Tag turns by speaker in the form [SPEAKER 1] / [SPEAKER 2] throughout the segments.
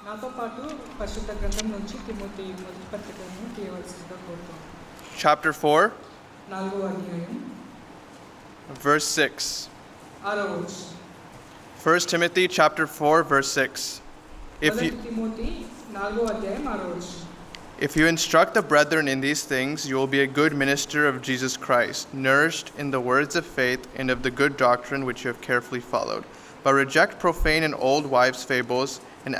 [SPEAKER 1] నాతో పాటు పరిశుద్ధ గ్రంథం నుంచి తిమోతి మొదటి పత్రికను తీయవలసిందిగా కోరుతున్నాను.
[SPEAKER 2] Chapter 4,
[SPEAKER 1] 4వ అధ్యాయం
[SPEAKER 2] verse 6.
[SPEAKER 1] 6వ వచనం.
[SPEAKER 2] 1 Timothy chapter 4, verse 6.
[SPEAKER 1] మొదటి తిమోతి 4వ అధ్యాయం 6వ వచనం.
[SPEAKER 2] If you instruct the brethren in these things, you will be a good minister of Jesus Christ, nourished in the words of faith and of the good doctrine which you have carefully followed. But reject profane and old wives' fables, and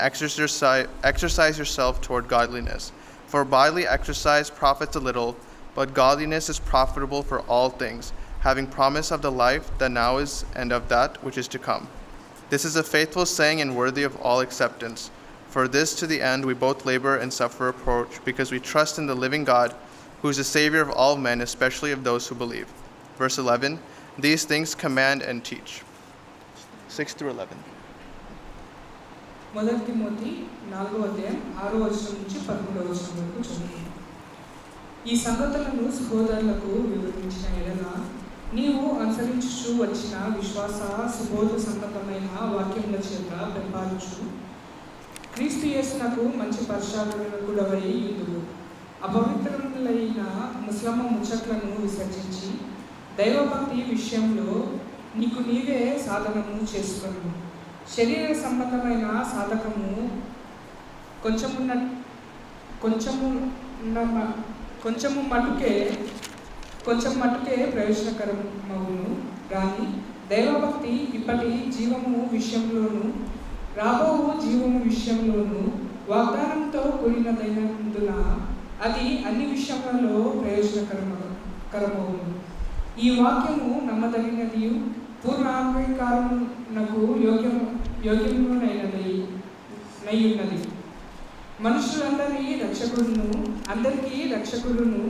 [SPEAKER 2] exercise yourself toward godliness. For bodily exercise profits a little, but godliness is profitable for all things, having promise of the life that now is and of that which is to come. This is a faithful saying and worthy of all acceptance. For this to the end we both labor and suffer reproach, because we trust in the living God, who is the Savior of all men, especially of those who believe. Verse 11, these things command and teach. 6 through 11.
[SPEAKER 1] మొదటి Timothy 4వ అధ్యాయం 6వ వచనం నుంచి 11వ వచనం వరకు చదువుతాం. ఈ సంగతులను సహోదరులకు వివరించిన ఎడల నీవు అనుసరించుచు వచ్చిన విశ్వాస సుబోధ సంగతమైన వాక్యముల చేత పెంపాలుచు క్రీస్తు యేసునకు మంచి పరిచారకుడవై యుందువు. అపవిత్రులైన ముస్లమ ముచ్చట్లను విసర్జించి దైవభక్తి విషయంలో నీకు నీవే సాధనము చేసుకొను. శరీర సంబంధమైన సాధకము కొంచెం మటుకే ప్రయోజనకరమవును కానీ దైవభక్తి ఇప్పటి జీవము విషయంలోను రాబో జీవము విషయంలోను వాగ్దానంతో కూడినదైనందున అది అన్ని విషయములలో ప్రయోజనకరమవును. ఈ వాక్యము నమ్మదగినది, పూర్ణ అంగీకారమునకు యోగ్యమునైనది. మనుషులందరికీ రక్షకుడును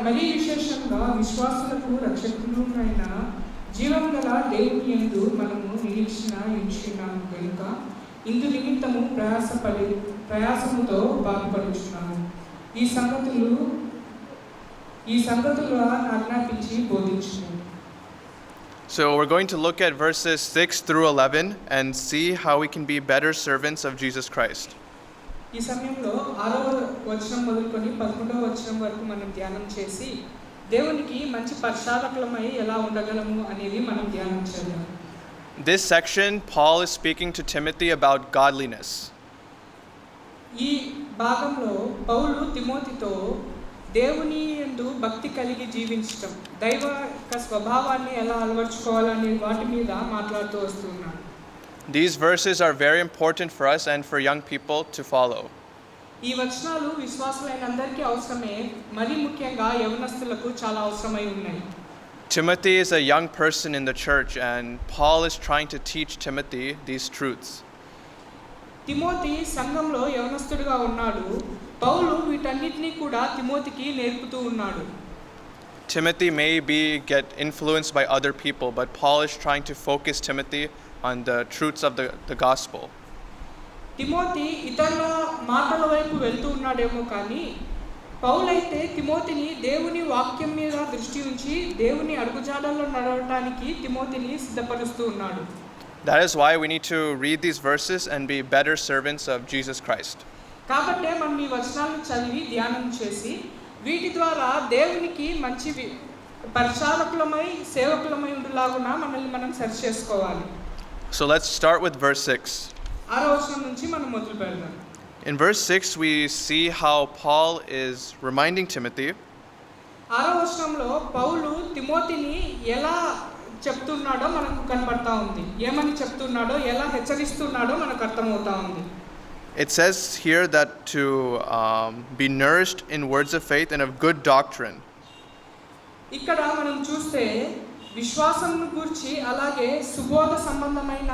[SPEAKER 1] మరీ విశేషంగా విశ్వాసులకు రక్షకుడునైన జీవం గల దేవుని యందు మనము నిరీక్షణ ఉంచున్నాము కనుక ఇందు నిమిత్తము ప్రయాసముతో బాగుపడుచున్నాము. ఈ సంగతులు ఆజ్ఞాపించి బోధించును.
[SPEAKER 2] So we're going to look at verses 6 through 11 and see how we can be better servants of Jesus Christ.
[SPEAKER 1] ఈ సమయంలో 6వ వచనం మొదలుకొని 11వ వచనం వరకు మనం ధ్యానం చేసి దేవునికి మంచి పరిచారకులమై ఎలా ఉండగలము అనేది మనం ధ్యానం చేద్దాం.
[SPEAKER 2] This section, Paul is speaking to Timothy about godliness.
[SPEAKER 1] ఈ భాగంలో పౌలు తిమోతితో దేవుని యందు భక్తి కలిగి జీవించడం, దైవ స్వభావాన్ని ఎలా అలవర్చుకోవాలనే వాటి మీద మాట్లాడుతూ వస్తున్నాడు.
[SPEAKER 2] These verses are very important for us and for young people to follow.
[SPEAKER 1] ఈ వచనాలు విశ్వాసులైన అందరికీ అవసరమే, మరి ముఖ్యంగా యవనస్తులకు చాలా అవసరమై ఉన్నాయి.
[SPEAKER 2] Timothy is a young person in the church and Paul is trying to teach Timothy these truths.
[SPEAKER 1] Timothy సంఘంలో యవనస్తుడిగా ఉన్నాడు. పౌలు వీటన్నిటిని కూడా తిమోతికి నేర్పుతూ ఉన్నాడు.
[SPEAKER 2] Timothy may get influenced by other people, but Paul is trying to focus Timothy on the truths of the gospel.
[SPEAKER 1] Timothy ఇతరుల మాటల వైపు వెళ్తూ ఉన్నాడేమో కానీ పౌలైతే తిమోతిని దేవుని వాక్యం మీద దృష్టి ఉంచి దేవుని అడుగుజాడల్లో నడవడానికి తిమోతిని సిద్ధపరుస్తూ ఉన్నాడు.
[SPEAKER 2] That is why we need to read these verses and be better servants of Jesus Christ.
[SPEAKER 1] కాబట్టి మనం ఈ వచనాలను చదివి ధ్యానం చేసి వీటి ద్వారా దేవునికి మంచి పరిచారకులమై సేవకులమై ఉండేలాగున మనల్ని మనం సరి చేసుకోవాలి.
[SPEAKER 2] So let's start with verse 6.
[SPEAKER 1] 6వ వచనం నుంచి మనం మొదలు పెడదాం.
[SPEAKER 2] In verse 6 we see how Paul is reminding Timothy
[SPEAKER 1] 6వ వచనంలో పౌలు తిమోతిని ఎలా చెప్తున్నాడో మనకు కనబడతా ఉంది. ఏమని చెప్తున్నాడో, ఎలా హెచ్చరిస్తున్నాడో మనకు అర్థమవుతా ఉంది.
[SPEAKER 2] It says here that to be nourished in words of faith and of good doctrine.
[SPEAKER 1] ఇక్కడ మనం చూస్తే విశ్వాసమును గురించి అలాగే సుబోధ సంబంధమైన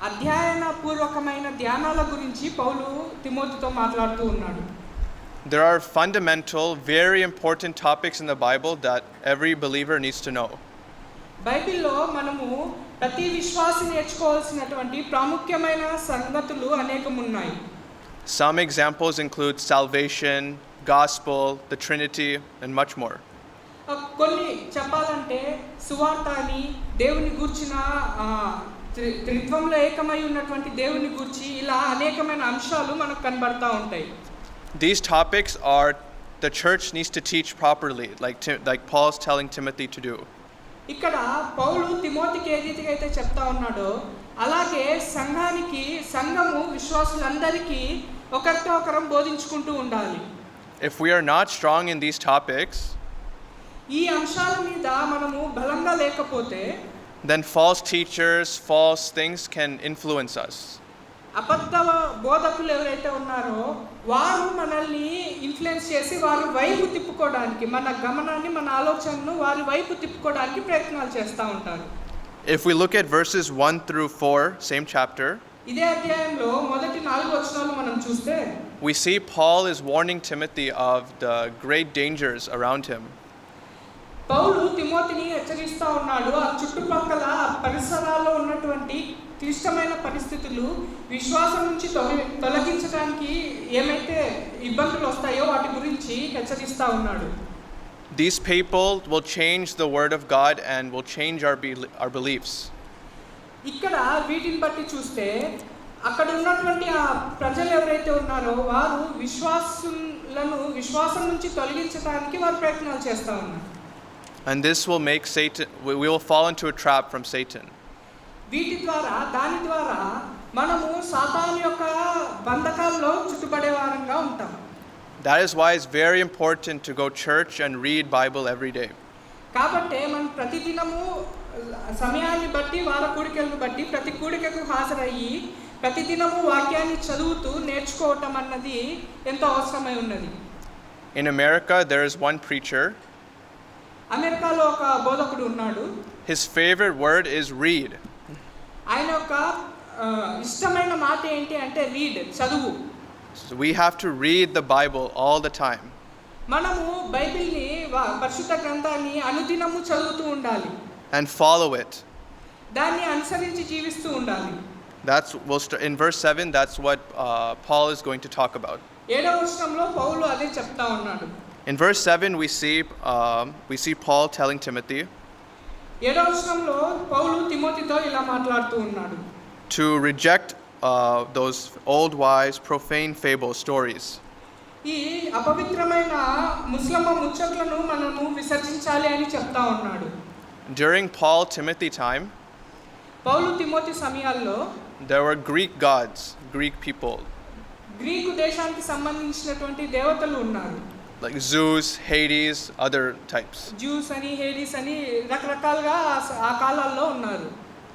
[SPEAKER 1] అధ్యయన పూర్వకమైన ధ్యానాల గురించి పౌలు తిమోతితో మాట్లాడుతూ ఉన్నాడు.
[SPEAKER 2] There are fundamental, very important topics in the Bible that every believer needs to know.
[SPEAKER 1] బైబిల్లో మనము ప్రతి విశ్వాసి నేర్చుకోవాల్సినటువంటి ప్రాముఖ్యమైన సంగతులు అనేకం ఉన్నాయి.
[SPEAKER 2] Some examples include salvation, gospel, the Trinity, and much more.
[SPEAKER 1] కొన్ని చెప్పాలంటే సువార్త అని, దేవుని గురించిన త్రిత్వంలో ఏకమై ఉన్నటువంటి దేవుని గురించి ఇలా అనేకమైన అంశాలు మనకు కనబడతా ఉంటాయి.
[SPEAKER 2] These topics are the church needs to teach properly, like Paul's telling Timothy to do.
[SPEAKER 1] ఇక్కడ పౌలు తిమోతికి ఏ రీతిగా అయితే చెప్తా ఉన్నాడో అలాగే సంఘము విశ్వాసులందరికీ ఒకరితో ఒకరం బోధించుకుంటూ ఉండాలి.
[SPEAKER 2] If we are not strong in these topics,
[SPEAKER 1] ఈ అంశాల మీద మనము బలంగా లేకపోతే
[SPEAKER 2] then false teachers, false things can influence us.
[SPEAKER 1] అబద్ధ బోధకులు ఎవరైతే ఉన్నారో వారు మనల్ని ఇన్ఫ్లుయెన్స్ చేసి వారి వైపు తిప్పుకోవడానికి, మన గమనాన్ని, మన ఆలోచనను వారి వైపు తిప్పుకోవడానికి ప్రయత్నాలు చేస్తూ ఉంటారు.
[SPEAKER 2] If we look at verses 1 through 4, same chapter,
[SPEAKER 1] ఇదే అధ్యాయంలో మొదటి 4 వచనాలు మనం చూస్తే
[SPEAKER 2] we see Paul is warning Timothy of the great dangers around him.
[SPEAKER 1] పౌలు తిమోతిని హెచ్చరిస్తూ ఉన్నాడు. ఆ చుట్టుపక్కల పరిసరాల్లో ఉన్నటువంటి క్లిష్టమైన పరిస్థితులు విశ్వాసం నుంచి తొలగించడానికి ఏమైతే ఇబ్బందులు వస్తాయో వాటి గురించి హెచ్చరిస్తూ ఉన్నాడు.
[SPEAKER 2] These people will change the word of God and will change our beliefs.
[SPEAKER 1] ఇక్కడ వీటిని బట్టి చూస్తే అక్కడ ఉన్నటువంటి ఆ ప్రజలు ఎవరైతే ఉన్నారో వారు విశ్వాసం నుంచి తొలగించడానికి వారు ప్రయత్నాలు చేస్తూ ఉన్నారు.
[SPEAKER 2] And this will make Satan, we will fall into a trap from Satan.
[SPEAKER 1] దాని ద్వారా మనము సాతాను యొక్క బంధకాల్లో చుట్టుబడే వారంగా ఉంటాం.
[SPEAKER 2] That is why it's very important to go church and read Bible every day.
[SPEAKER 1] కాబట్టి మనం ప్రతిదినము సమయాన్ని బట్టి వార కూడికలను బట్టి ప్రతి కూడికకు హాజరయ్యి ప్రతిదినము వాక్యాన్ని చదువుతూ నేర్చుకోవటం అన్నది ఎంతో అవసరమై ఉన్నది.
[SPEAKER 2] In America there is one preacher.
[SPEAKER 1] అమెరికాలో ఒక బోధకుడు ఉన్నాడు.
[SPEAKER 2] His favorite word is read.
[SPEAKER 1] ఆయన యొక్క ఇష్టమైన మాట ఏంటి అంటే రీడ్, చదువు.
[SPEAKER 2] So we have to read the Bible all the time.
[SPEAKER 1] మనము బైబిల్ని పరిశుద్ధ గ్రంథాన్ని అనుదినము చదువుతూ ఉండాలి.
[SPEAKER 2] And follow it.
[SPEAKER 1] దాన్ని అనుసరించి జీవిస్తూ ఉండాలి.
[SPEAKER 2] In verse 7 that's what Paul is going to talk about.
[SPEAKER 1] 7వ వచనంలో పౌలు అదే చెప్తా ఉన్నాడు.
[SPEAKER 2] In verse 7 we see Paul telling Timothy
[SPEAKER 1] 7వ వచనంలో పౌలు తిమోతితో ఇలా మాట్లాడుతూ ఉన్నాడు.
[SPEAKER 2] To reject those old wise profane fable stories.
[SPEAKER 1] ఈ అపవిత్రమైన ముస్లిం ముచ్చట్లను మనము విసర్జించాలి అని చెప్తా ఉన్నాడు.
[SPEAKER 2] During Paul Timothy time,
[SPEAKER 1] పౌలు తిమోతి సమయాల్లో
[SPEAKER 2] there were Greek gods, Greek people.
[SPEAKER 1] Greek దేశానికి సంబంధించినటువంటి దేవతలు ఉన్నారు.
[SPEAKER 2] Like Zeus, Hades, other types.
[SPEAKER 1] Juice అని, హేడిస్ అని రకరకాలుగా ఆ కాలాల్లో ఉన్నారు.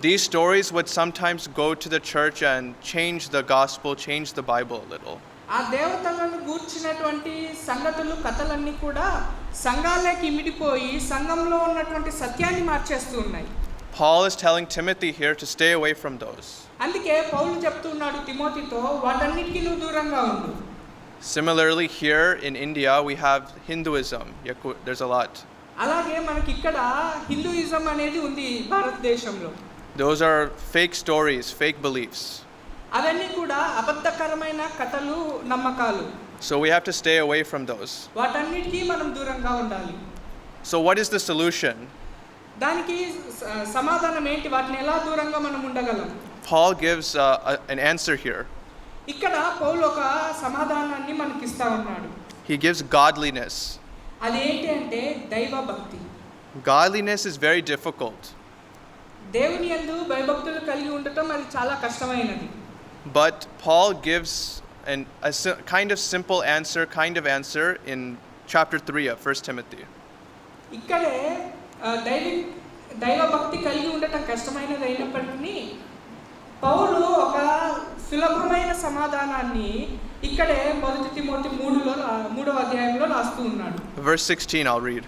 [SPEAKER 2] These stories would sometimes go to the church and change the gospel, change the Bible a little.
[SPEAKER 1] ఆ దేవతలను గూర్చినటువంటి సంగతులు, కథలన్నీ కూడా సంఘాలకి ఇమిడిపోయి సంఘంలో ఉన్నటువంటి సత్యాన్ని మార్చేస్తూ ఉన్నాయి.
[SPEAKER 2] Paul is telling Timothy here to stay away from those.
[SPEAKER 1] అందుకే పౌలు చెప్తున్నాడు తిమోతితో వాటన్నిటికీ నువ్వు దూరంగా ఉండు.
[SPEAKER 2] Similarly, here in India we have Hinduism. There's a lot.
[SPEAKER 1] అలాగే మనకి ఇక్కడ హిందూయిజం అనేది ఉంది భారతదేశంలో.
[SPEAKER 2] Those are fake stories, fake beliefs.
[SPEAKER 1] అవన్నీ కూడా అబద్ధకరమైన కథలు, నమ్మకాలు.
[SPEAKER 2] So we have to stay away from those.
[SPEAKER 1] వాటన్నిటికీ మనం దూరంగా ఉండాలి.
[SPEAKER 2] So what is the solution?
[SPEAKER 1] దానికి సమాధానం ఏంటి? వాటిని ఎలా దూరంగా మనం ఉండగలం?
[SPEAKER 2] Paul gives an answer here.
[SPEAKER 1] ఇక్కడ పౌలు ఒక సమాధానాన్ని మనకి ఇస్తా ఉన్నాడు.
[SPEAKER 2] He gives godliness.
[SPEAKER 1] అదేంటి అంటే దైవ భక్తి.
[SPEAKER 2] Godliness is very difficult.
[SPEAKER 1] దేవుని యందు భయభక్తులు కలిగి ఉండటం అది చాలా కష్టమైనది.
[SPEAKER 2] But Paul gives a kind of simple answer, in chapter 3 of 1 Timothy.
[SPEAKER 1] ఇక్కడే దైవ భక్తి కలిగి ఉండటం కష్టమైనది అయినప్పటికీ పౌలు ఒక సులభమైన సమాధానాన్ని ఇక్కడే మొదటి తిమోతి 3వ అధ్యాయంలో రాస్తూ ఉన్నాడు.
[SPEAKER 2] Verse 16 I'll read.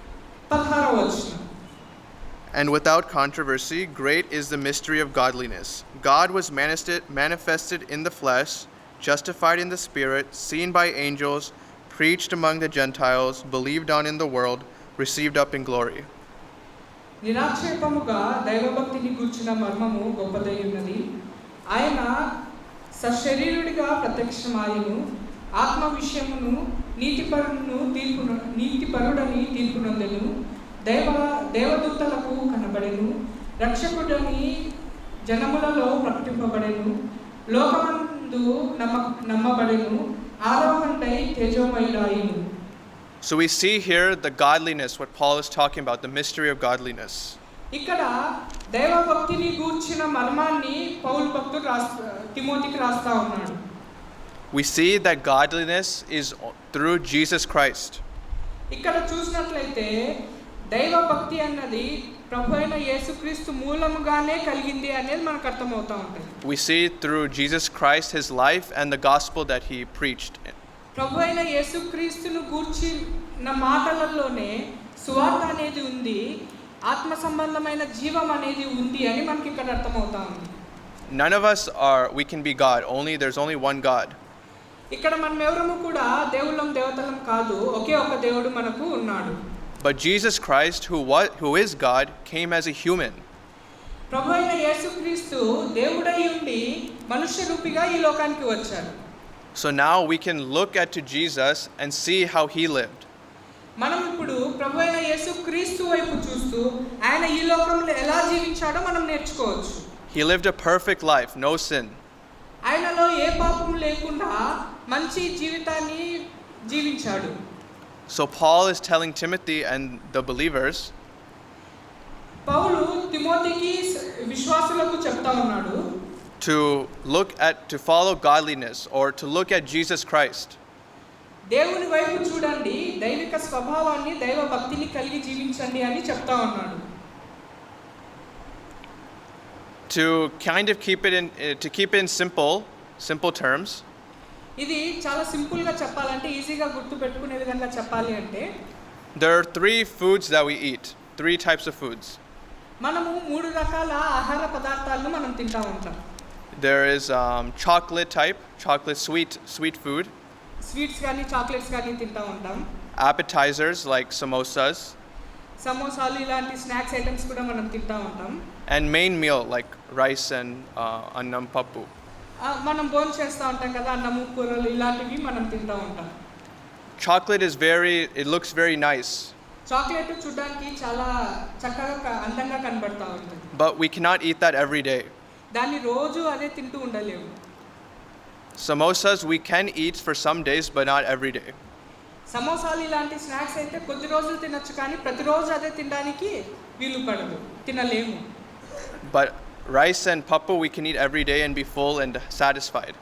[SPEAKER 1] 16వ వచనం.
[SPEAKER 2] And without controversy, great is the mystery of godliness. God was manifested in the flesh, justified in the spirit, seen by angels, preached among the Gentiles, believed on in the world, received up in glory.
[SPEAKER 1] నిరాక్షేపముగా దైవభక్తిని గూర్చిన మర్మము గొప్పదై ఉన్నది. ఆయన సశరీరుడిగా ప్రత్యక్షమాయను, ఆత్మ విషయమును నీతిపరుడని తీర్పునందెను, దేవదూతలకు కనబడెను, రక్షకుడని జనములలో ప్రకటింపబడెను, లోకమందు నమ్మబడెను, ఆరోహణై తేజోమయుడాయెను.
[SPEAKER 2] So we see here the godliness, what Paul is talking about, the mystery of godliness.
[SPEAKER 1] ఇక్కడ దైవ భక్తిని గూర్చిన మర్మాన్ని పౌలు భక్తుడు తిమోతికి రాస్తా ఉన్నాడు.
[SPEAKER 2] We see that godliness is through Jesus Christ.
[SPEAKER 1] ఇక్కడ చూసినట్లయితే దైవ భక్తి అన్నది ప్రభు అయిన యేసుక్రీస్తు మూలముగానే కలిగింది అనేది మనకు అర్థమవుతా ఉంటుంది.
[SPEAKER 2] We see through Jesus Christ, his life and the gospel that he preached.
[SPEAKER 1] ప్రభు అయిన యేసుక్రీస్తును గూర్చిన మాటలలోనే సువార్త అనేది ఉంది, ఆత్మ సంబంధమైన జీవం అనేది ఉంది అని మనకి ఇక్కడ అర్థమవుతా ఉంది.
[SPEAKER 2] None of us we can be God. There's only one God.
[SPEAKER 1] ఇక్కడ మనం ఎవరము కూడా దేవుళ్ళం దేవతలం కాదు, ఒకే ఒక దేవుడు మనకు ఉన్నాడు.
[SPEAKER 2] But Jesus Christ, who is God, came as a human.
[SPEAKER 1] ప్రభు అయిన యేసుక్రీస్తు దేవుడై ఉండి మనుష్య రూపిగా ఈ లోకానికి వచ్చాడు.
[SPEAKER 2] So now we can look at to Jesus and see how he lived.
[SPEAKER 1] మనం ఇప్పుడు ప్రభు అయిన యేసుక్రీస్తు వైపు చూస్తూ ఆయన ఈ లోకంలో ఎలా జీవించాడో మనం నేర్చుకోవచ్చు.
[SPEAKER 2] He lived a perfect life, no sin.
[SPEAKER 1] ఆయనలో ఏ పాపం లేకుండా మంచి జీవితాన్ని జీవించాడు.
[SPEAKER 2] So Paul is telling Timothy and the believers,
[SPEAKER 1] పౌలు తిమోతికి విశ్వాసులకు చెప్తా ఉన్నాడు,
[SPEAKER 2] to follow godliness or to look at Jesus Christ.
[SPEAKER 1] దేవుని వైపు చూడండి, దైవిక స్వభావాన్ని దైవ భక్తిని కలిగి జీవించండి అని చెప్తా ఉన్నాడు.
[SPEAKER 2] To kind of keep it in simple terms.
[SPEAKER 1] ఇది చాలా సింపుల్ గా చెప్పాలంటే, ఈజీగా గుర్తు పెట్టుకునే విధంగా చెప్పాలి అంటే,
[SPEAKER 2] there are 3 foods that we eat, 3 types of foods.
[SPEAKER 1] మనము 3 రకాల ఆహార పదార్థాలను మనం తింటా ఉంటాం.
[SPEAKER 2] There is chocolate sweet food.
[SPEAKER 1] Sweets కానీ చాక్లెట్స్ కానీ తింటా ఉంటాం.
[SPEAKER 2] Appetizers like samosas.
[SPEAKER 1] సమోసాలు ఇలాంటి స్నాక్స్ ఐటమ్స్ కూడా మనం తింటా ఉంటాం.
[SPEAKER 2] And main meal like rice and annam pappu.
[SPEAKER 1] మనం భోజనం చేస్తూ ఉంటాం కదా, అన్నము కూరలు ఇలాంటివి మనం తింటూ ఉంటాం.
[SPEAKER 2] Chocolate it looks very nice.
[SPEAKER 1] Chocolate చూడడానికి చాలా చక్కగా అందంగా కనబడతా ఉంటుంది.
[SPEAKER 2] But we cannot eat that every day.
[SPEAKER 1] దాన్ని రోజు అదే తింటూ ఉండలేము.
[SPEAKER 2] Samosas we can eat for some days but not every day.
[SPEAKER 1] సమోసాలు ఇలాంటి స్నాక్స్ అయితే కొద్ది రోజులు తినొచ్చు, కానీ ప్రతిరోజు అదే తినడానికి వీలు పడదు, తినలేము.
[SPEAKER 2] But rice and pappu we can eat every day and be full and satisfied.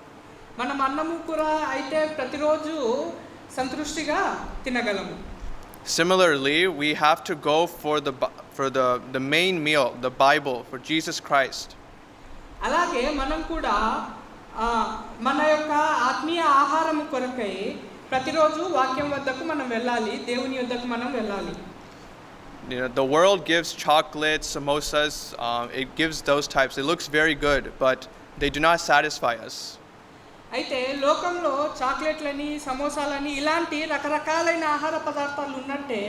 [SPEAKER 1] మనం అన్నము కూర అయితే ప్రతిరోజు సంతృష్టిగా తినగలము.
[SPEAKER 2] Similarly, we have to go for the main meal, the Bible, for Jesus Christ.
[SPEAKER 1] అలాగే మనం కూడా మన యొక్క ఆత్మీయ ఆహారము కొరకై ప్రతిరోజు వాక్యం వద్దకు మనం వెళ్ళాలి, దేవుని వద్దకు మనం వెళ్ళాలి.
[SPEAKER 2] The world gives chocolates, samosas, it gives those types. It looks very good, but they do not satisfy us.
[SPEAKER 1] అయితే లోకంలో చాక్లెట్లని, సమోసాలని ఇలాంటి రకరకాలైన ఆహార పదార్థాలు ఉన్నట్టే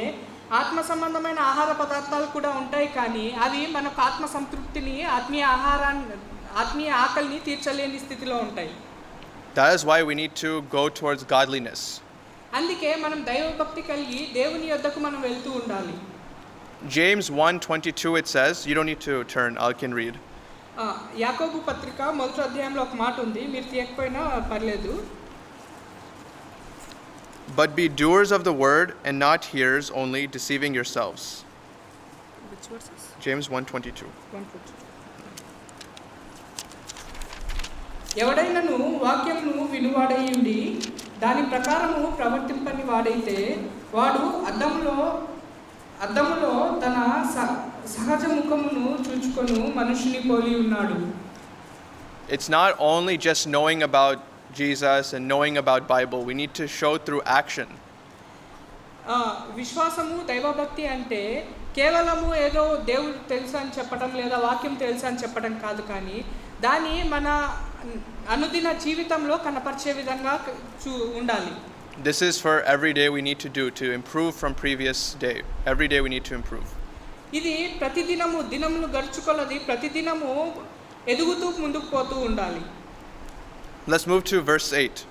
[SPEAKER 1] ఆత్మ సంబంధమైన ఆహార పదార్థాలు కూడా ఉంటాయి, కానీ అవి మనకు ఆత్మ సంతృప్తిని, ఆత్మీయ ఆకలిని తీర్చలేని స్థితిలో ఉంటాయి.
[SPEAKER 2] That is why we need to go towards godliness.
[SPEAKER 1] అందుకే మనం దైవభక్తి కలిగి దేవుని యొద్దకు మనం వెళ్తూ ఉండాలి.
[SPEAKER 2] James 1:22 it says, you don't need to turn, I can read.
[SPEAKER 1] యాకోబు పత్రిక 1వ అధ్యాయంలో ఒక మాట ఉంది, మీరు తీయకపోయినా పర్లేదు.
[SPEAKER 2] But be doers of the word and not hearers only, deceiving yourselves.
[SPEAKER 1] Which verses?
[SPEAKER 2] James 1:22.
[SPEAKER 1] ఎవడైనను వాక్యమును వినువాడై ఉండి దాని ప్రకారము ప్రవర్తింపని వాడైతే వాడు అద్దములో తన సహజ ముఖమును చూచుకొను మనుషుని పోలి ఉన్నాడు.
[SPEAKER 2] It's not only just knowing about Jesus and knowing about Bible. We need to show through action.
[SPEAKER 1] విశ్వాసము దైవభక్తి అంటే కేవలము ఏదో దేవుడు తెలుసు అని చెప్పడం లేదా వాక్యం తెలుసు అని చెప్పడం కాదు, కానీ దాన్ని మన అనుదిన జీవితంలో కనపరిచే విధంగా ఉండాలి.
[SPEAKER 2] This is for every day we need to do to improve from previous day. Every day we need to improve.
[SPEAKER 1] ఇది ప్రతిదినము దినములు గడుచుకొలది ప్రతిదినము ఎదుగుతూ ముందుకు పోతూ ఉండాలి.
[SPEAKER 2] Let's move to verse 8.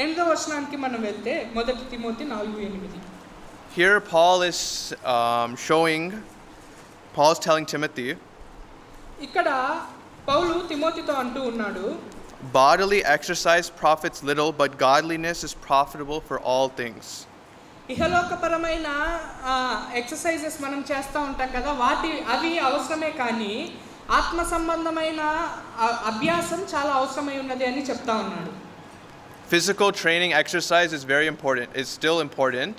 [SPEAKER 1] 8వ వచనానికి మనం వెళ్తే 1 Timothy 4:8.
[SPEAKER 2] Here Paul is telling Timothy,
[SPEAKER 1] ఇక్కడ పౌలు తిమోతితో అంటూ ఉన్నాడు,
[SPEAKER 2] bodily exercise profits little, but godliness is profitable for all things.
[SPEAKER 1] ఇహలోకపరమైన ఎక్సర్సైజెస్ మనం చేస్తూ ఉంటాం కదా, అవి అవసరమే, కానీ ఆత్మ సంబంధమైన అభ్యాసం చాలా అవసరమై ఉన్నది అని చెప్తా ఉన్నాడు.
[SPEAKER 2] Physical training exercise is very important. It's still important.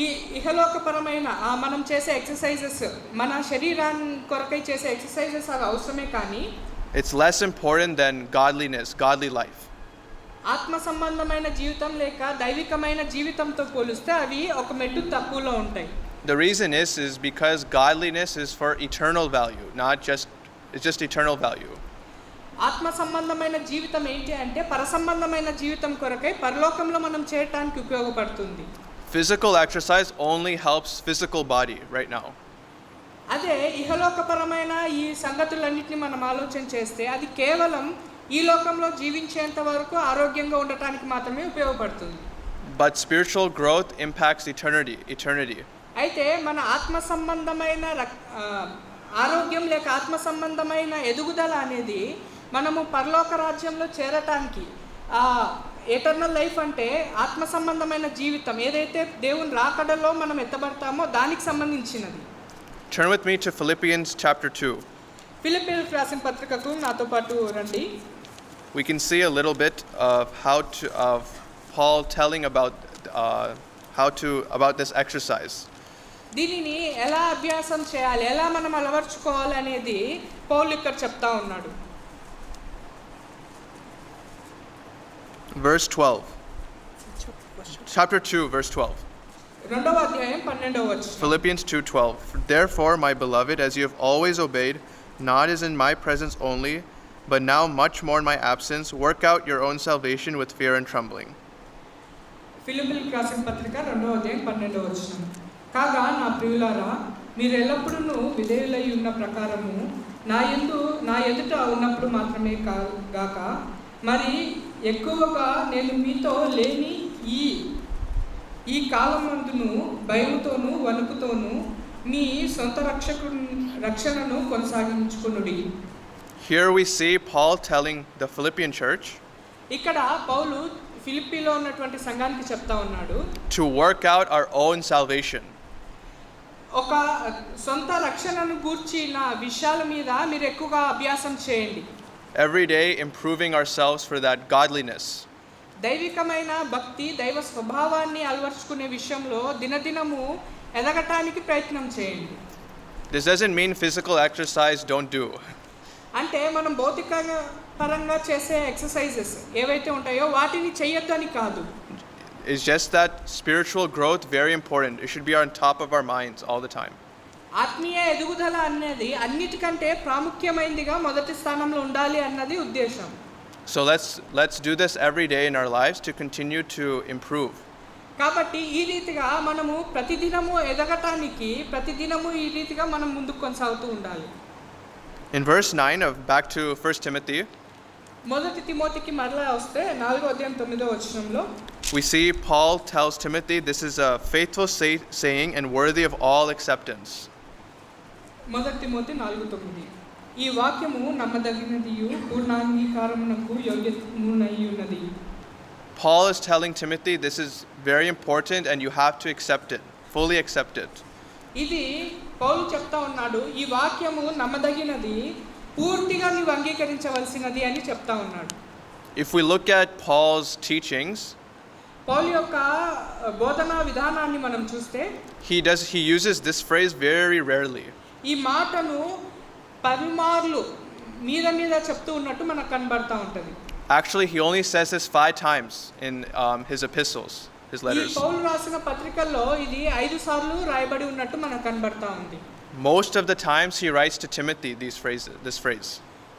[SPEAKER 1] ఈ ఇహలోకపరమైన మనం చేసే ఎక్సర్సైజెస్, మన శరీరాన్ని కొరకై చేసే ఎక్సర్సైజెస్ అవి అవసరమే, కానీ
[SPEAKER 2] It's less important than godliness, godly life.
[SPEAKER 1] ఆత్మ సంబంధమైన జీవితం లేక దైవికమైన జీవితంతో పోలిస్తే అవి ఒక మెట్టు తక్కువలో ఉంటాయి.
[SPEAKER 2] The reason is because godliness is for eternal value, it's just eternal value.
[SPEAKER 1] ఆత్మ సంబంధమైన జీవితం ఏంటి అంటే పరసంబంధమైన జీవితం కొరకై పరలోకంలో మనం చేయటానికి ఉపయోగపడుతుంది.
[SPEAKER 2] Physical exercise only helps physical body right now.
[SPEAKER 1] అదే ఇహలోకపరమైన ఈ సంగతులన్నింటినీ మనం ఆలోచన చేస్తే అది కేవలం ఈ లోకంలో జీవించేంత వరకు ఆరోగ్యంగా ఉండటానికి మాత్రమే ఉపయోగపడుతుంది.
[SPEAKER 2] But spiritual growth impacts eternity.
[SPEAKER 1] అయితే మన ఆత్మ సంబంధమైన ఆరోగ్యం లేక ఆత్మ సంబంధమైన ఎదుగుదల అనేది మనము పరలోక రాజ్యంలో చేరటానికి, ఎటర్నల్ లైఫ్ అంటే ఆత్మ సంబంధమైన జీవితం ఏదైతే దేవుని రాకడలో మనం ఎత్తబడతామో దానికి సంబంధించినది.
[SPEAKER 2] Turn with me to Philippians chapter 2.
[SPEAKER 1] ఫిలిప్పీయులకు రాసిన పత్రికకు నాతో పాటు రండి.
[SPEAKER 2] We can see a little bit of Paul telling about this exercise.
[SPEAKER 1] దీనిని ఎలా అభ్యాసం చేయాలి, ఎలా మనం అలవర్చుకోవాలి అనేది పౌలు ఇక్కడ చెప్తా ఉన్నాడు.
[SPEAKER 2] Verse 12. Chapter 2, verse 12.
[SPEAKER 1] రెండవ అధ్యాయం 12వ వచనం.
[SPEAKER 2] Philippians 2:12. Therefore, my beloved, as you have always obeyed, not as in my presence only, but now much more in my absence, work out your own salvation with fear and trembling.
[SPEAKER 1] ఫిలిప్పీయులకు రాసిన పత్రిక 2వ అధ్యాయం 12వ వచనం. కాగా నా ప్రియులారా, మీరు ఎల్లప్పుడూ విధేయులై ఉన్న ప్రకారము నా ఎదుట ఉన్నప్పుడు మాత్రమే గాక మరి ఎక్కువగా నేను మీతో లేని ఈ కాలమందును భయముతోను వణుకుతోను మీ సొంత రక్షణను కొనసాగించుకొనుడి.
[SPEAKER 2] Here we see Paul telling the Philippian church
[SPEAKER 1] ఇక్కడ పౌలు ఫిలిప్పీలో ఉన్నటువంటి సంఘానికి చెప్తా ఉన్నాడు,
[SPEAKER 2] to work out our own salvation.
[SPEAKER 1] ఒక సొంత రక్షణను గూర్చిన విషయాల మీద మీరు ఎక్కువగా అభ్యాసం చేయండి.
[SPEAKER 2] Every day improving ourselves for that godliness.
[SPEAKER 1] దైవికమైన భక్తి, దైవ స్వభావాన్ని అలవర్చుకునే విషయంలో దినదినము ఎదగటానికి ప్రయత్నం చేయండి.
[SPEAKER 2] This doesn't mean physical exercise don't do.
[SPEAKER 1] అంటే మనం భౌతిక పరంగా చేసే ఎక్సర్సైజెస్ ఏవైతే ఉంటాయో వాటిని చేయొద్దు అని కాదు.
[SPEAKER 2] It's just that spiritual growth very important. It should be on top of our minds all the time.
[SPEAKER 1] ఆత్మీయ ఎదుగుదల అనేది అన్నిటికంటే ప్రాముఖ్యమైనదిగా మొదటి స్థానంలో ఉండాలి అన్నది ఉద్దేశం.
[SPEAKER 2] So let's do this every day in our lives to continue to improve.
[SPEAKER 1] కాబట్టి ఈ రీతిగా మనము ప్రతిదినము ఎదగటానికి ప్రతిదినము ఈ రీతిగా మనం ముందుకు కొనసాగుతూ ఉండాలి.
[SPEAKER 2] In verse 9 of back to 1 Timothy,
[SPEAKER 1] మొదటి తిమోతికి మరలా వస్తే 4వ అధ్యాయం 9వ వచనంలో
[SPEAKER 2] we see Paul tells Timothy this is a faithful saying and worthy of all acceptance.
[SPEAKER 1] మొదటి తిమోతి 4:9 ఈ వాక్యము నమ్మదగినదియు పూర్ణాంగీకారమునకు యోగ్యమునై ఉన్నది.
[SPEAKER 2] Paul is telling Timothy this is very important and you have to accept it, fully accept it.
[SPEAKER 1] ఇది పౌలు చెప్తా ఉన్నాడు, ఈ వాక్యము నమ్మదగినది, పూర్తిగా నీవు అంగీకరించవలసినది అని చెప్తా ఉన్నాడు.
[SPEAKER 2] If we look at Paul's teachings,
[SPEAKER 1] పౌలు యొక్క బోధనా విధానాన్ని మనం చూస్తే
[SPEAKER 2] he uses this phrase very rarely.
[SPEAKER 1] ఈ మాటను పలుమార్లు మీద చెప్తూ ఉన్నట్టు మనకు కనబడతా ఉంటుంది.
[SPEAKER 2] Actually, he only says this 5 times in his epistles, his
[SPEAKER 1] ఈ
[SPEAKER 2] letters.
[SPEAKER 1] పౌలు రాసిన పత్రికల్లో ఇది 5 సార్లు రాయబడి ఉన్నట్టు మనకు కనబడతా ఉంది.
[SPEAKER 2] Most of the times he writes to Timothy this phrase.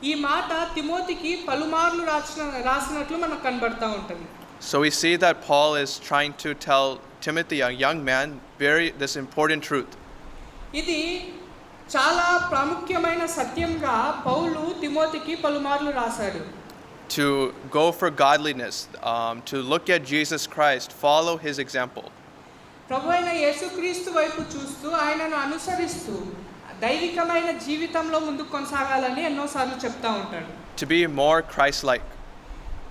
[SPEAKER 1] ఈ మాట తిమోతికి పలుమార్లు రాసినట్లు మనకు కనబడతా ఉంటుంది.
[SPEAKER 2] So we see that Paul is trying to tell Timothy, a young man, this important truth.
[SPEAKER 1] ఇది చాలా ప్రాముఖ్యమైన సత్యంగా పౌలు తిమోతికి పలుమార్లు రాశాడు.
[SPEAKER 2] To go for godliness, to look at Jesus Christ, follow his example.
[SPEAKER 1] ప్రభువైన యేసుక్రీస్తు వైపు చూస్తూ ఆయనను అనుసరిస్తూ దైవికమైన జీవితంలో ముందుకు కొనసాగాలని ఎన్నోసార్లు చెప్తా ఉంటాడు.
[SPEAKER 2] to be more Christ-like.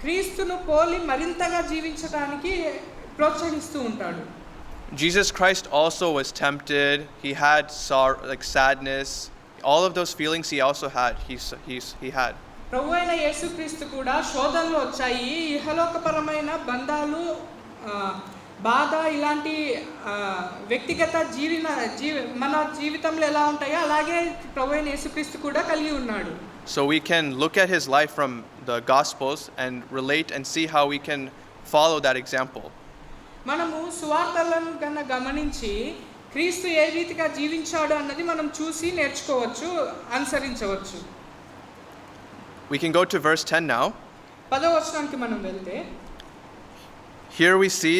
[SPEAKER 1] క్రీస్తును పోలి మరింతగా జీవించడానికి ప్రోత్సహిస్తూ ఉంటాడు.
[SPEAKER 2] Jesus Christ also was tempted. He had sadness. All of those feelings he also had. He had.
[SPEAKER 1] ప్రభువైన యేసుక్రీస్తు కూడా శోధనలు వచ్చాయి. ఇహలోకపరమైన బంధాలు, బాధ, ఇలాంటి వ్యక్తిగత మన జీవితంలో ఎలా ఉంటాయో అలాగే ప్రభువైన యేసుక్రీస్తు కూడా కలిగి ఉన్నాడు.
[SPEAKER 2] So we can look at his life from the Gospels and relate and see how we can follow that example.
[SPEAKER 1] మనము సువార్తలను కన్నా గమనించి క్రీస్తు ఏ రీతిగా జీవించాడు అన్నది మనం చూసి నేర్చుకోవచ్చు, అనుసరించవచ్చు.
[SPEAKER 2] We can go to verse 10 now.
[SPEAKER 1] 10వ వచనానికి మనం వెళ్తే
[SPEAKER 2] Here we see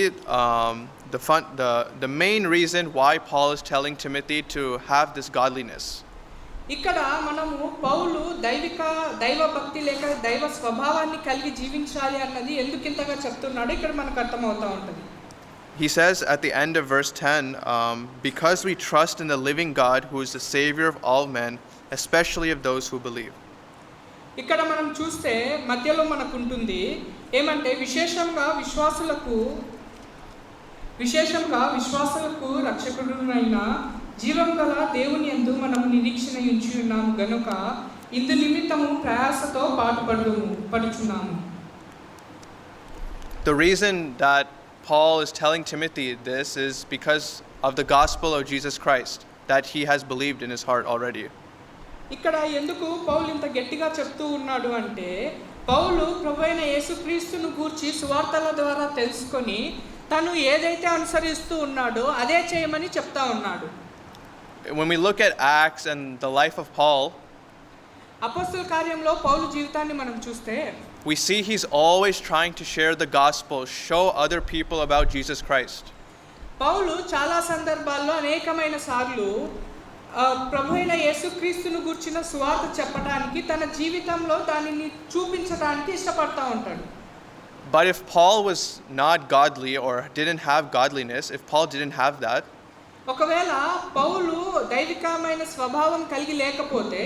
[SPEAKER 2] the main reason why Paul is telling Timothy to have this godliness.
[SPEAKER 1] ఇక్కడ మనము పౌలు దైవ భక్తి లేక దైవ స్వభావాన్ని కలిగి జీవించాలి అన్నది ఎందుకింతగా చెప్తున్నాడో ఇక్కడ మనకు అర్థమవుతా ఉంటుంది.
[SPEAKER 2] He says at the end of verse 10, because we trust in the living God who is the Savior of all men, especially of those who believe.
[SPEAKER 1] ఇక్కడ మనం చూస్తే మధ్యలో మనకు ఉంటుంది ఏమంటే విశేషంగా విశ్వాసులకు రక్షకుడునైన జీవం గల దేవుని యందు మనము నిరీక్షణ ఉంచి ఉన్నాము గనుక ఇందు నిమిత్తము ప్రయాసతో పడుచున్నాము.
[SPEAKER 2] The reason that Paul is telling Timothy this is because of the gospel of Jesus Christ that he has believed in his heart already.
[SPEAKER 1] ఇక్కడ ఎందుకు పౌలు ఇంత గట్టిగా చెప్తూ ఉన్నాడు అంటే పౌలు ప్రభువైన యేసుక్రీస్తును గూర్చి సువార్తల ద్వారా తెలుసుకొని తను ఏదైతే అనుసరిస్తూ ఉన్నాడో అదే చేయమని చెప్తా ఉన్నాడు.
[SPEAKER 2] When we look at Acts and the life of Paul,
[SPEAKER 1] అపోస్తల కార్యంలో పౌలు జీవితాన్ని మనం చూస్తే
[SPEAKER 2] we see he's always trying to share the gospel, show other people about Jesus Christ.
[SPEAKER 1] పౌలు చాలా సందర్భాల్లో అనేకమైన సార్లు ప్రభువైన యేసుక్రీస్తును గుర్చిన సువార్త చెప్పడానికి తన జీవితంలో దానిని చూపించడానికి ఇష్టపడతా ఉంటాడు.
[SPEAKER 2] But if Paul was not godly or didn't have godliness, if Paul didn't have that,
[SPEAKER 1] ఒకవేళ పౌలు దైవికమైన స్వభావం కలిగి లేకపోతే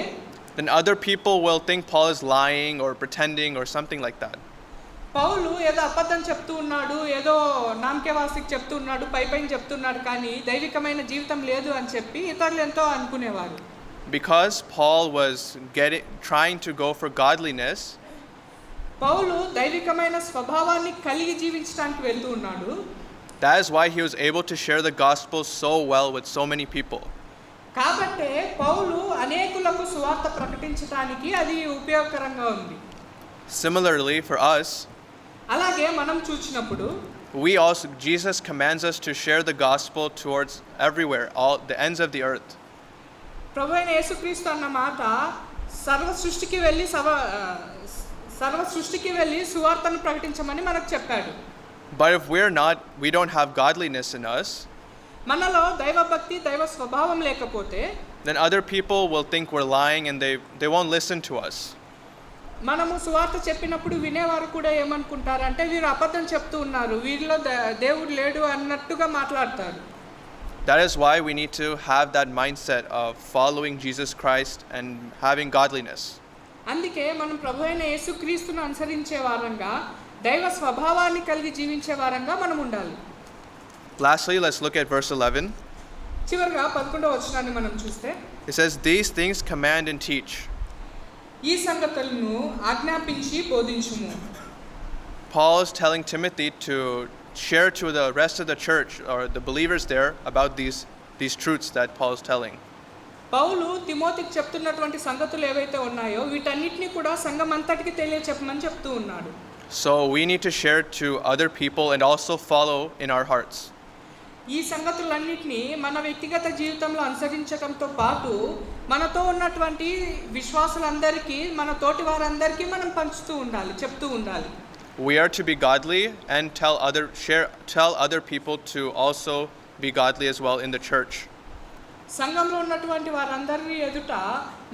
[SPEAKER 2] then other people will think Paul is lying or pretending or something like that.
[SPEAKER 1] పౌలు ఏదో అబద్ధం చెప్తూ ఉన్నాడు, ఏదో నామకేవాసికి చెప్తూ ఉన్నాడు, పైపైన చెప్తున్నాడు, కానీ దైవికమైన జీవితం లేదు అని చెప్పి ఇతరులు ఎంతో అనుకునేవారు.
[SPEAKER 2] Because Paul was trying to go for godliness,
[SPEAKER 1] పౌలు దైవికమైన స్వభావాన్ని కలిగి జీవించడానికి వెళ్తూ ఉన్నాడు.
[SPEAKER 2] that is why he was able to share the gospel so well with so many people.
[SPEAKER 1] కాబట్టే పౌలు అనేకులకు సువార్త ప్రకటించడానికి అది ఉపయోగకరంగా ఉంది.
[SPEAKER 2] Similarly for us,
[SPEAKER 1] అలాగే మనం చూసినప్పుడు
[SPEAKER 2] Jesus commands us to share the gospel towards everywhere, all the ends of the earth.
[SPEAKER 1] ప్రభువైన యేసుక్రీస్తు అన్న మాట సర్వ సృష్టికి వెళ్ళి సువార్తను ప్రకటించమని మనకు చెప్పాడు.
[SPEAKER 2] But if we don't have godliness in us,
[SPEAKER 1] మనలో దైవభక్తి దైవ స్వభావం లేకపోతే
[SPEAKER 2] then other people will think we're lying and they won't listen to us.
[SPEAKER 1] మనము సువార్త చెప్పినప్పుడు వినేవారు కూడా ఏమనుకుంటారంటే వీరు అబద్ధం చెప్తూ ఉన్నారు, వీరిలో దేవుడు లేడు అన్నట్టుగా మాట్లాడతారు.
[SPEAKER 2] That is why we need to have that mindset of following Jesus Christ and having godliness.
[SPEAKER 1] అందుకే మనం ప్రభువైన యేసుక్రీస్తును అనుసరించే వారంగా దైవ స్వభావాన్ని కలిగి జీవించే వారంగా మనం ఉండాలి.
[SPEAKER 2] Lastly, let's look at verse 11.
[SPEAKER 1] చివరగా 11వ వచనాన్ని మనం చూస్తే
[SPEAKER 2] It says, "These things command and teach."
[SPEAKER 1] ఈ సంగతులను ఆజ్ఞాపించి బోధించుము.
[SPEAKER 2] Paul is telling Timothy to share to the rest of the church or the believers there about these truths that Paul is telling.
[SPEAKER 1] పౌలు తిమోతికి చెప్తున్నటువంటి సంగతులు ఏవైతే ఉన్నాయో వీటన్నిటిని కూడా సంఘం అంతటికి తెలియచెప్పమని చెప్తూ ఉన్నాడు.
[SPEAKER 2] So we need to share to other people and also follow in our hearts.
[SPEAKER 1] ఈ సంగతులన్నిటినీ మన వ్యక్తిగత జీవితంలో అనుసరించడంతో పాటు మనతో ఉన్నటువంటి విశ్వాసులందరికీ మన తోటి వారందరికీ మనం పంచుతూ ఉండాలి, చెప్తూ ఉండాలి.
[SPEAKER 2] We are to be godly and tell other people to also be godly as well in the church.
[SPEAKER 1] సంఘంలో ఉన్నటువంటి వారందరి ఎదుట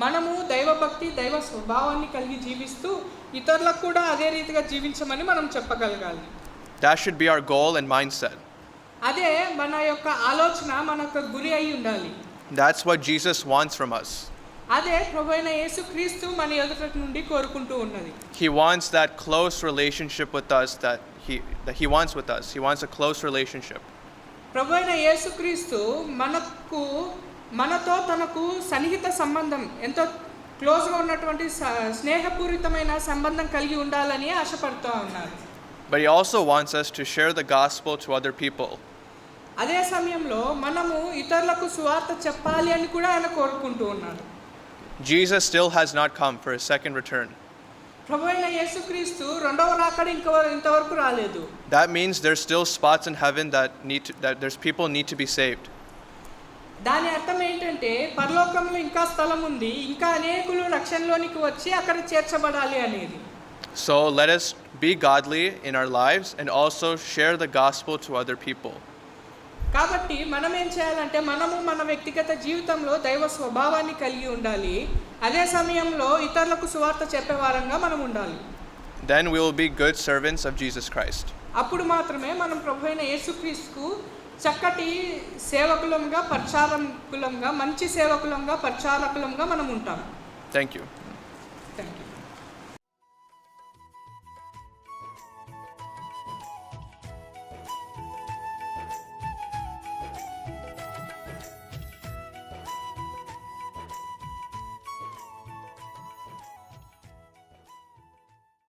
[SPEAKER 1] మనము దైవభక్తి దైవ స్వభావాన్ని కలిగి జీవిస్తూ ఇతరులకు కూడా అదే రీతిగా జీవించమని మనం చెప్పగలగాలి.
[SPEAKER 2] That should be our goal and mindset.
[SPEAKER 1] అదే మన యొక్క ఆలోచన, మన యొక్క గురి అయి ఉండాలి.
[SPEAKER 2] That's what Jesus wants from us.
[SPEAKER 1] అదే ప్రభువైన యేసుక్రీస్తు మన ఎదుట నుండి కోరుకుంటూ ఉన్నది.
[SPEAKER 2] He wants that close relationship with us that he wants with us. He wants a close relationship.
[SPEAKER 1] ప్రభువైన యేసుక్రీస్తు మనతో తనకు సన్నిహిత సంబంధం, ఎంతో క్లోజ్గా ఉన్నటువంటి స్నేహపూరితమైన సంబంధం కలిగి ఉండాలని ఆశపడుతూ ఉన్నారు.
[SPEAKER 2] But he also wants us to share the gospel to other people.
[SPEAKER 1] అదే సమయంలో మనము ఇతరులకు సువార్త చెప్పాలి అని కూడా ఆయన కోరుకుంటూ ఉన్నారు.
[SPEAKER 2] Jesus still has not come for his second return.
[SPEAKER 1] ప్రభువైన యేసుక్రీస్తు రెండవ రాకడ ఇంతవరకు రాలేదు.
[SPEAKER 2] That means there's still spots in heaven that there's people need to be saved.
[SPEAKER 1] దాని అర్థం ఏంటంటే పరలోకంలో ఇంకా స్థలం ఉంది, ఇంకా అనేకులు రక్షణలోనికి వచ్చి అక్కడ చేర్చబడాలి అనేది.
[SPEAKER 2] So let us be godly in our lives and also share the gospel to other people.
[SPEAKER 1] కాబట్టి మనం ఏం చేయాలంటే మనము మన వ్యక్తిగత జీవితంలో దైవ స్వభావాన్ని కలిగి ఉండాలి. అదే సమయంలో ఇతరులకు సువార్త చెప్పేవారంగా మనం ఉండాలి.
[SPEAKER 2] Then we will be good servants of Jesus Christ.
[SPEAKER 1] అప్పుడు మాత్రమే మనం ప్రభువైన యేసుక్రీస్తుకు చక్కటి సేవకులంగా, పరిచారకులంగా, మంచి సేవకులంగా, పరిచారకులంగా మనం ఉంటాం.
[SPEAKER 2] Thank you.
[SPEAKER 1] థాంక్యూ.